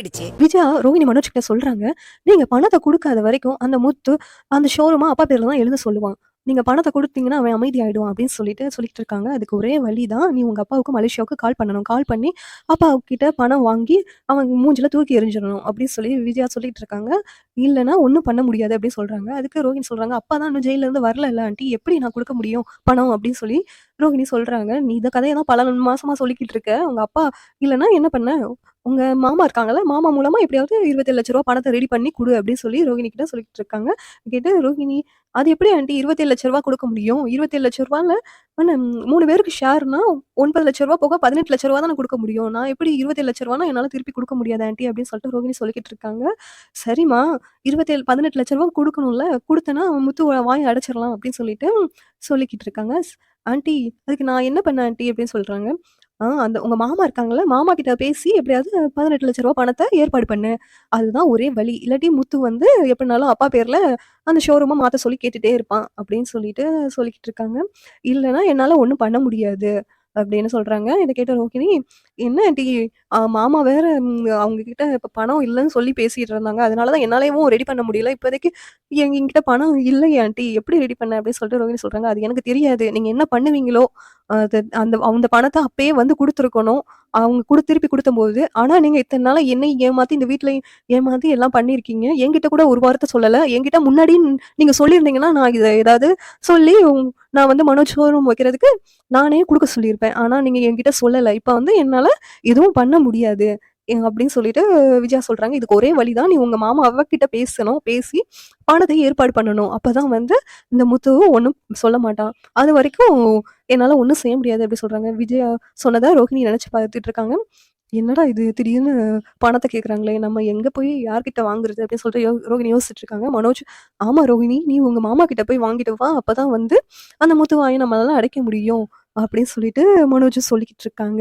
ஆயிடுச்சு. விஜயா ரோஹிணி மனோஜ் கிட்ட சொல்றாங்க, "நீங்க பணத்த குடுக்காத வரைக்கும் அந்த முத்து அந்த ஷோரூம அப்பா பேர்ல தான் எழுத சொல்லுவான். நீங்க பணத்த குடுத்தீங்கன்னா அவன் அமைதியாயிடுவான்." அப்படின்னு சொல்லிட்டு இருக்காங்க. அதுக்கு ஒரே வழி தான், நீ உங்க அப்பாவுக்கு மலேசியாவுக்கு கால் பண்ணணும். கால் பண்ணி அப்பாவுக்கிட்ட பணம் வாங்கி அவன் மூஞ்சில தூக்கி எறிஞ்சிரணும் அப்படின்னு சொல்லி விஜயா சொல்லிட்டு இருக்காங்க. இல்லன்னா ஒண்ணும் பண்ண முடியாது அப்படின்னு சொல்றாங்க. அதுக்கு ரோஹிணி சொல்றாங்க, "அப்பா தான் இன்னும் ஜெயில்ல இருந்து வரலல்ல ஆன்ட்டி. எப்படி நான் குடுக்க முடியும் பணம்?" அப்படின்னு சொல்லி ரோஹிணி சொல்றாங்க. "நீ இந்த கதைய தான் பல மாசமா சொல்லிக்கிட்டு இருக்க. உங்க அப்பா இல்லன்னா என்ன பண்ண? உங்க மாமா இருக்காங்கல்ல, மாமா மூலமா எப்படியாவது ரூ. 27,00,000 பணத்த ரெடி பண்ணி குடு அப்படின்னு சொல்லி ரோஹிணி கிட்ட சொல்லிட்டு இருக்காங்க. கேட்டு ரோஹிணி, "அது எப்படி ஆன்ட்டி ரூ. 27,00,000 குடுக்க முடியும்? ரூ. 27,00,000ல 3 பேருக்கு ஷேர்னா ரூ. 9,00,000 போக ரூ. 18,00,000 தானே குடுக்க முடியும். நான் எப்படி ரூ. 27,00,000னா என்னால திருப்பி குடுக்க முடியாது ஆன்ட்டி" அப்படின்னு சொல்லிட்டு ரோஹிணி சொல்லிக்கிட்டு இருக்காங்க. "சரிம்மா 27 18,00,000 குடுக்கணும்ல, குடுத்தேன்னா முத்து வாய அடைச்சிரலாம்" அப்படின்னு சொல்லிக்கிட்டு இருக்காங்க. "ஆன்ட்டி அதுக்கு நான் என்ன பண்ணேன் ஆன்ட்டி?" அப்படின்னு சொல்றாங்க. அந்த உங்க மாமா இருக்காங்கல்ல, மாமா கிட்ட பேசி எப்படியாவது ரூ. 18,00,000 பணத்த ஏற்பாடு பண்ணு. அதுதான் ஒரே வழி. இல்லாட்டி முத்து வந்து எப்படினாலும் அப்பா பேர்ல அந்த ஷோரூம மாத்த சொல்லி கேட்டுட்டே இருப்பான். அப்படின்னு சொல்லிக்கிட்டு இருக்காங்க. இல்லன்னா என்னால ஒண்ணும் பண்ண முடியாது. அப்படின்னு சொல்றாங்க. இத கேட்ட ரோகிணி, "என்ன ஆன்டி மாமா வேற அவங்க கிட்ட இப்ப பணம் இல்லன்னு சொல்லி பேசிட்டு இருந்தாங்க. அதனால தான் என்னாலயும் ரெடி பண்ண முடியல. இப்போதைக்கு என்கிட்ட பணம் இல்லையே ஆன்டி. எப்படி ரெடி பண்ண?" அப்படின்னு சொல்லிட்டு ரோகிணி சொல்றாங்க. "அது எனக்கு தெரியாது. நீங்க என்ன பண்ணுவீங்களோ, அது அந்த அந்த பணத்த அப்பயே வந்து குடுத்துருக்கணும். அவங்க திருப்பி குடுத்தம்போது. ஆனா நீங்க இத்தன நாளா என்னையும் ஏமாத்தி, இந்த வீட்லயும் ஏமாத்தி எல்லாம் பண்ணியிருக்கீங்க. என்கிட்ட கூட ஒரு வார்த்த சொல்லல. என்கிட்ட முன்னாடி நீங்க சொல்லியிருந்தீங்கன்னா, நான் இத ஏதாவது சொல்லி நான் வந்து மனோஜ் ஷோரூம் வைக்கிறதுக்கு நானே குடுக்க சொல்லியிருப்பேன். ஆனா நீங்க என்கிட்ட சொல்லல. இப்ப வந்து என்னால எதுவும் பண்ண முடியாது." அப்படின்னு சொல்லிட்டு விஜயா சொல்றாங்க. "இதுக்கு ஒரே வழி தான். நீ உங்க மாமா அவகிட்ட பேசணும். பேசி பணத்த ஏற்பாடு பண்ணணும். அப்பதான் வந்து இந்த முத்து ஒண்ணும் சொல்ல மாட்டான். அதுவரைக்கும் என்னால ஒண்ணும் செய்ய முடியாது" அப்படி சொல்றாங்க. விஜயா சொன்னத ரோஹிணி நெனச்சு பார்த்துட்டு இருக்காங்க. என்னடா இது திடீர்னு பணத்த கேட்குறாங்களே! நம்ம எங்க போய் யார்கிட்ட வாங்குறது? அப்படின்னு சொல்லிட்டு ரோஹிணி யோசிச்சுட்டு இருக்காங்க. மனோஜ், "ஆமா ரோஹிணி, நீ உங்க மாமா கிட்ட போய் வாங்கிட்டு வா. அப்பதான் வந்து அந்த முத்து வாய நம்மளால அடைக்க முடியும்." அப்படின்னு சொல்லிட்டு மனோஜ் சொல்லிக்கிட்டு இருக்காங்க.